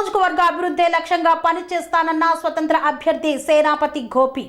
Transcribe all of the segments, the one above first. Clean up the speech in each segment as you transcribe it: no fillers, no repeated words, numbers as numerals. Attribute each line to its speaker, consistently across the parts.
Speaker 1: నియోజకవర్గ అభివృద్ధి లక్ష్యంగా పనిచేస్తానన్న స్వతంత్ర అభ్యర్థి సేనాపతి గోపి.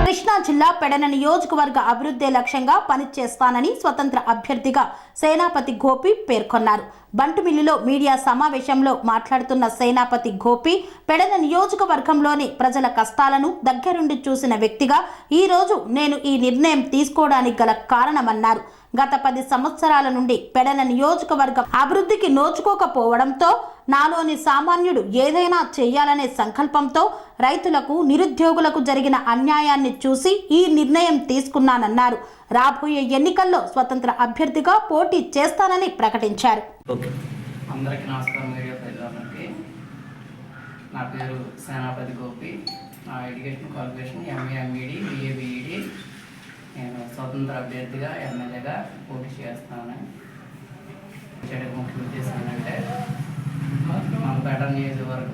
Speaker 1: కృష్ణా జిల్లా పెడన నియోజకవర్గ అభివృద్ధి లక్ష్యంగా పనిచేస్తానని స్వతంత్ర అభ్యర్థిగా సేనాపతి గోపి పేర్కొన్నారు. బంటుమిల్లిలో మీడియా సమావేశంలో మాట్లాడుతున్న సేనాపతి గోపి పెడన నియోజకవర్గంలోని ప్రజల కష్టాలను దగ్గరుండి చూసిన వ్యక్తిగా ఈ రోజు నేను ఈ నిర్ణయం తీసుకోవడానికి గల కారణమన్నారు. గత 10 సంవత్సరాల నుండి పెడన నియోజకవర్గం అభివృద్ధికి నోచుకోకపోవడంతో నాలోని సామాన్యుడు ఏదైనా చేయాలనే సంకల్పంతో రైతులకు నిరుద్యోగులకు జరిగిన అన్యాయాన్ని చూసి ఈ నిర్ణయం తీసుకున్నానన్నారు. రాబోయే ఎన్నికల్లో స్వతంత్ర అభ్యర్థిగా పోటీ చేస్తానని ప్రకటించారు.
Speaker 2: అందరికీ నమస్కారం. మీడియా ప్రజలందరికీ నా పేరు సేనాపతి గోపి. నా education qualification MA MEd BA BEd. నేను స్వతంత్ర అభ్యర్థిగా ఎమ్మెల్యేగా పోటీ చేస్తాను. ముఖ్య ఉద్దేశం ఏంటంటే మన పేట నియోజకవర్గ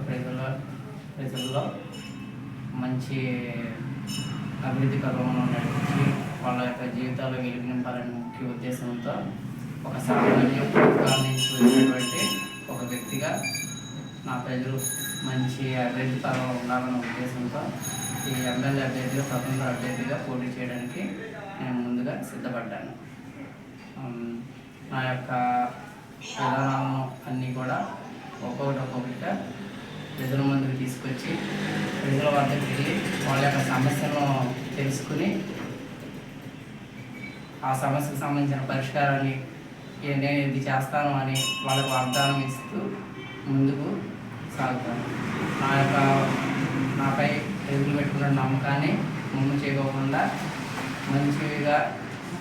Speaker 2: ప్రజల్లో మంచి అభివృద్ధి పథకంలో నడిపించి వాళ్ళ యొక్క జీవితాల్లో వెలుగు నింపాలనే ముఖ్య ఉద్దేశంతో ఒక సామాన్య కుటుంబాన్ని చూసినటువంటి ఒక వ్యక్తిగా నా ప్రజలు మంచి అభివృద్ధి పథకంలో ఉండాలన్న ఉద్దేశంతో ఈ ఎమ్మెల్యే అభ్యర్థిగా స్వతంత్ర అభ్యర్థిగా పోటీ చేయడానికి నేను ముందుగా సిద్ధపడ్డాను. నా యొక్క విధానాలను అన్నీ కూడా ఒక్కొక్కటిగా ప్రజల ముందుకు తీసుకొచ్చి ప్రజల వద్దకు వెళ్ళి వాళ్ళ యొక్క సమస్యలను తెలుసుకుని ఆ సమస్యకు సంబంధించిన పరిష్కారాన్ని నేను ఇది చేస్తాను అని వాళ్ళకు వాగ్దానం ఇస్తూ ముందుకు సాగుతాను. నాపై ప్రజలు పెట్టుకున్న నమ్మకాన్ని ముందు చేయకోకుండా మంచిగా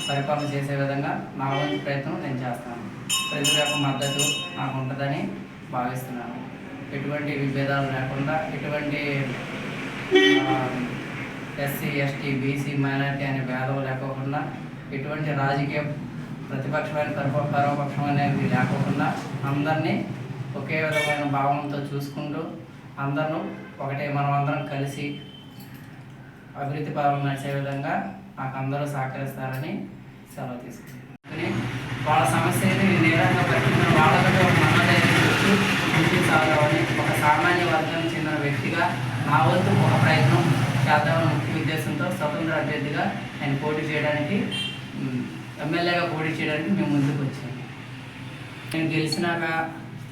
Speaker 2: పరిపాలన చేసే విధంగా నా వంతు ప్రయత్నం నేను చేస్తాను. ప్రజల యొక్క మద్దతు నాకు ఉంటుందని భావిస్తున్నాను. ఎటువంటి విభేదాలు లేకుండా, ఎటువంటి ఎస్సీ ఎస్టీ బీసీ మైనారిటీ అనే భేదం లేకోకుండా, ఎటువంటి రాజకీయ ప్రతిపక్షమైన పరోపక్షం అనేది లేకోకుండా అందరినీ ఒకే విధమైన భావంతో చూసుకుంటూ అందరూ ఒకటే మనం అందరం కలిసి అభివృద్ధి పాలన నడిచే విధంగా నాకు అందరూ సహకరిస్తారని సెలవు తీసుకుంటాను. వాళ్ళ సమస్యని నేరంగా పట్టుకున్న వాళ్ళతో మనదైతే ముందుకు సాగాలని ఒక సామాన్య వర్గానికి చెందిన వ్యక్తిగా నా వంతు ఒక ప్రయత్నం చేద్దామని ముఖ్య ఉద్దేశంతో స్వతంత్ర అభ్యర్థిగా నేను పోటీ చేయడానికి, ఎమ్మెల్యేగా పోటీ చేయడానికి మేము ముందుకు వచ్చాము. నేను గెలిచినాక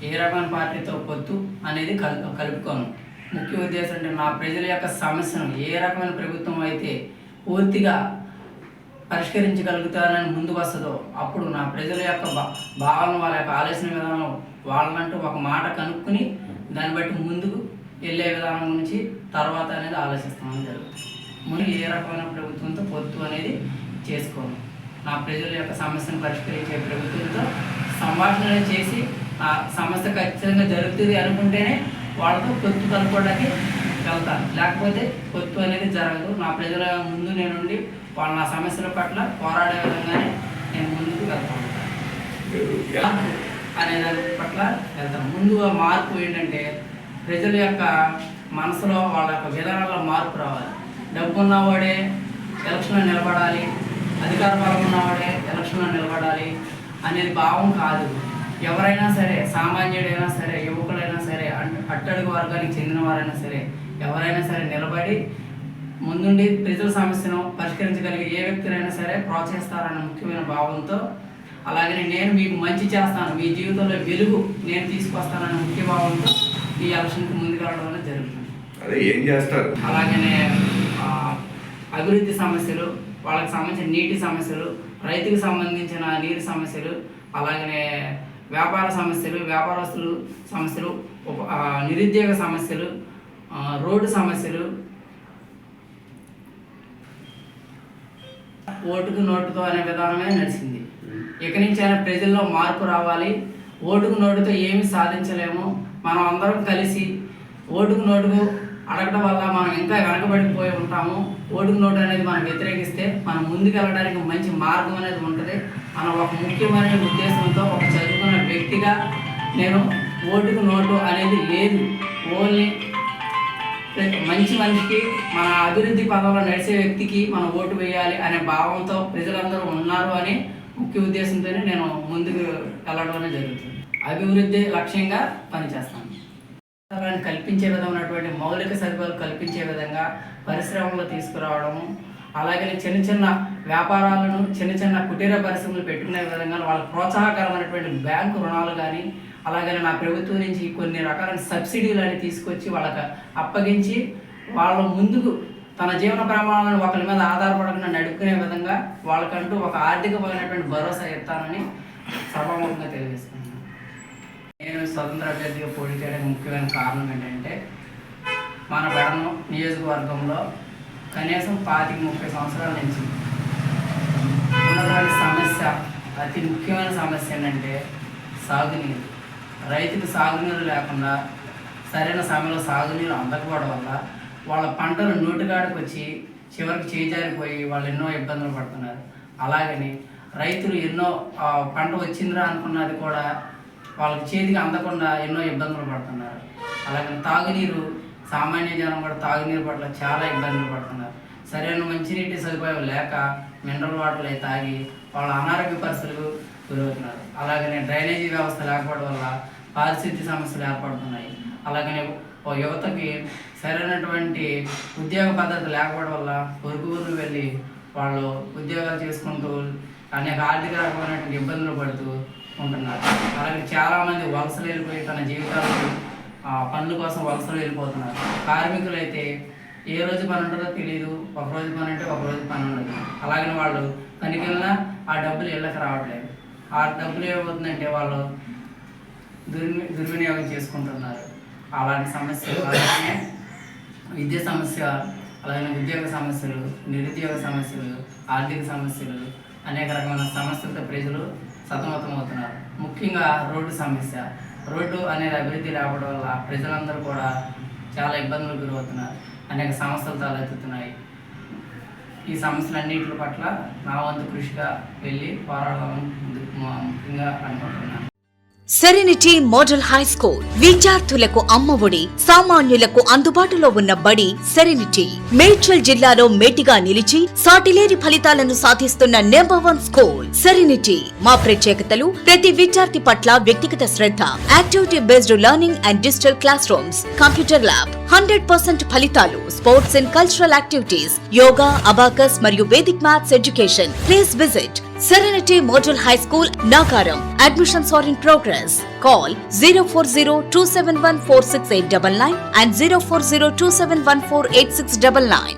Speaker 2: ఏ రకమైన పార్టీతో పొత్తు అనేది కలుపుకోను. ముఖ్య ఉద్దేశం అంటే నా ప్రజల యొక్క సమస్యను ఏ రకమైన ప్రభుత్వం అయితే పూర్తిగా పరిష్కరించగలుగుతానని ముందుకు వస్తుందో అప్పుడు నా ప్రజల యొక్క భావన, వాళ్ళ యొక్క ఆలోచన విధానం వాళ్ళంటూ ఒక మాట కనుక్కుని దాన్ని బట్టి ముందుకు వెళ్ళే విధానం గురించి తర్వాత అనేది ఆలోచిస్తామని జరుగుతుంది. ముందు ఏ రకమైన ప్రభుత్వంతో పొత్తు అనేది చేసుకోను. నా ప్రజల యొక్క సమస్యను పరిష్కరించే ప్రభుత్వంతో సంభాషణ చేసి ఆ సమస్య ఖచ్చితంగా జరుగుతుంది అనుకుంటేనే వాళ్ళతో పొత్తు కలుపుకోవడానికి వెళ్తాను. లేకపోతే పొత్తు అనేది జరగదు. నా ప్రజల ముందు నేనుండి వాళ్ళ నా సమస్యల పట్ల పోరాడే విధంగానే నేను ముందుకు వెళ్తాను అనే దాని పట్ల వెళ్తాను. ముందుగా మార్పు ఏంటంటే ప్రజల యొక్క మనసులో వాళ్ళ యొక్క విధానాల్లో మార్పు రావాలి. డబ్బు ఉన్నవాడే ఎలక్షన్లో నిలబడాలి, అధికార బలం ఉన్నవాడే ఎలక్షన్లో నిలబడాలి అనేది భావం కాదు. ఎవరైనా సరే, సామాన్యుడైనా సరే, యువకులైనా సరే, అట్టడుగు వర్గానికి చెందిన వారైనా సరే, ఎవరైనా సరే నిలబడి ముందుండి ప్రజల సమస్యను పరిష్కరించగలిగే ఏ వ్యక్తినైనా సరే ప్రోత్సహిస్తారన్న ముఖ్యమైన భావంతో, అలాగే నేను మీకు మంచి చేస్తాను, మీ జీవితంలో వెలుగు నేను తీసుకొస్తానన్న ముఖ్య భావంతో ఈ ఎలక్షన్కి ముందుకు వెళ్ళడం అనేది జరుగుతుంది. అలాగనే అభివృద్ధి సమస్యలు, వాళ్ళకి సంబంధించిన నీటి సమస్యలు, రైతుకు సంబంధించిన నీటి సమస్యలు, అలాగనే వ్యాపార సమస్యలు, వ్యాపారస్తులు సమస్యలు, నిరుద్యోగ సమస్యలు, రోడ్డు సమస్యలు, ఓటుకు నోటుతో అనే విధానమే నడిచింది. ఇక నుంచి అయినా ప్రజల్లో మార్పు రావాలి. ఓటుకు నోటుతో ఏమి సాధించలేము. మనం అందరం కలిసి ఓటుకు నోటుకు అడగడం వల్ల మనం ఇంకా వెనకబడిపోయి ఉంటాము. ఓటుకు నోటు అనేది మనం వ్యతిరేకిస్తే మనం ముందుకు వెళ్ళడానికి మంచి మార్గం అనేది ఉంటుంది అన్న ఒక ముఖ్యమైన ఉద్దేశంతో ఒక చదువుకున్న వ్యక్తిగా నేను ఓటుకు నోటు అనేది లేదు. ఓన్లీ మంచి మనిషికి, మన అభివృద్ధి పదంలో నడిచే వ్యక్తికి మనం ఓటు వేయాలి అనే భావంతో ప్రజలందరూ ఉన్నారు అని ముఖ్య ఉద్దేశంతోనే నేను ముందుకు వెళ్ళడం అనేది జరుగుతుంది. అభివృద్ధి లక్ష్యంగా పనిచేస్తాం. కల్పించే విధమైనటువంటి మౌలిక సదుపాయాలు కల్పించే విధంగా పరిశ్రమలు తీసుకురావడము, అలాగే చిన్న చిన్న వ్యాపారాలను చిన్న చిన్న కుటీర పరిశ్రమలు పెట్టుకునే విధంగా వాళ్ళకి ప్రోత్సాహకరమైనటువంటి బ్యాంకు రుణాలు కానీ, అలాగే నా ప్రభుత్వం నుంచి కొన్ని రకాల సబ్సిడీలు అని తీసుకొచ్చి వాళ్ళకి అప్పగించి వాళ్ళ ముందుకు తన జీవన ప్రమాణాలను ఒకరి మీద ఆధారపడకుండా నడుపుకునే విధంగా వాళ్ళకంటూ ఒక ఆర్థికమైనటువంటి భరోసా ఇస్తానని సభాముఖంగా తెలియజేస్తున్నాను. నేను స్వతంత్ర అభ్యర్థిగా పోటీ చేయడానికి ముఖ్యమైన కారణం ఏంటంటే, మన పెడన నియోజకవర్గంలో కనీసం 25-30 సంవత్సరాల నుంచి ఉన్నటువంటి సమస్య, అతి ముఖ్యమైన సమస్య ఏంటంటే సాగునీరు. రైతుకు సాగునీరు లేకుండా సరైన సమయంలో సాగునీరు అందకపోవడం వల్ల వాళ్ళ పంటలు నోటికాడికి వచ్చి చివరికి చేజారిపోయి వాళ్ళు ఎన్నో ఇబ్బందులు పడుతున్నారు. అలాగని రైతులు ఎన్నో పంట వచ్చిందిరా అనుకున్నది కూడా వాళ్ళకి చేతికి అందకుండా ఎన్నో ఇబ్బందులు పడుతున్నారు. అలాగే తాగునీరు, సామాన్య జనం కూడా తాగునీరు పట్ల చాలా ఇబ్బందులు పడుతున్నారు. సరైన మంచినీటి సదుపాయం లేక మినరల్ వాటర్లు అవి తాగి వాళ్ళ అనారోగ్య పరిస్థితులకు గురవుతున్నారు. అలాగనే డ్రైనేజీ వ్యవస్థ లేకపోవడం వల్ల పారిశుద్ధ్య సమస్యలు ఏర్పడుతున్నాయి. అలాగనే యువతకి సరైనటువంటి ఉద్యోగ పద్ధతి లేకపోవడం వల్ల పొరుగు ఊరు వెళ్ళి వాళ్ళు ఉద్యోగాలు చేసుకుంటూ అనేక ఆర్థిక రకమైనటువంటి ఇబ్బందులు పడుతూ ఉంటున్నారు. అలాగే చాలామంది వలసలు వెళ్ళిపోయి తన జీవితాలకు పనుల కోసం వలసలు వెళ్ళిపోతున్నారు. కార్మికులు అయితే ఏ రోజు పని ఉంటుందో తెలియదు, ఒకరోజు పని అంటే ఒకరోజు పని ఉండదు. అలాగే వాళ్ళు పనికెళ్ళినా ఆ డబ్బులు ఇళ్ళకి రావట్లేదు. ఆ డబ్బులు ఏమవుతుందంటే వాళ్ళు దుర్వినియోగం చేసుకుంటున్నారు. అలాంటి సమస్యలు, అలాగే విద్య సమస్య, అలాగే ఉద్యోగ సమస్యలు, నిరుద్యోగ సమస్యలు, ఆర్థిక సమస్యలు, అనేక రకమైన సమస్యలతో ప్రజలు సతమతమవుతున్నారు. ముఖ్యంగా రోడ్డు సమస్య. రోడ్డు అనేది అభివృద్ధి రావడం వల్ల ప్రజలందరూ కూడా చాలా ఇబ్బందులు గురవుతున్నారు. అనేక సమస్యలు తలెత్తుతున్నాయి. ఈ సమస్యలన్నింటి పట్ల నా వంతు కృషిగా వెళ్ళి పోరాడాలని ముఖ్యంగా అనుకుంటున్నాను.
Speaker 3: సెరెనిటీ మోడల్ హై స్కూల్ విద్యార్థులకు అమ్మఒడి, సామాన్యులకు అందుబాటులో ఉన్న బడి సెరెనిటీ. మేడ్చల్ జిల్లాలో మేటిగా నిలిచి సాటిలేని ఫలితాలను సాధిస్తున్న #1 స్కూల్ సెరెనిటీ. మా ప్రత్యేకతలు: ప్రతి విద్యార్థి పట్ల వ్యక్తిగత శ్రద్ధ, activity based learning and digital classroom, computer lab, 100% ఫలితాలు, sports and cultural activities, yoga, abacus మరియు Vedic maths education. Please visit Serenity Model High School, Nagaram. Admissions are in progress. Call 040-271-46899 and 040-271-48699.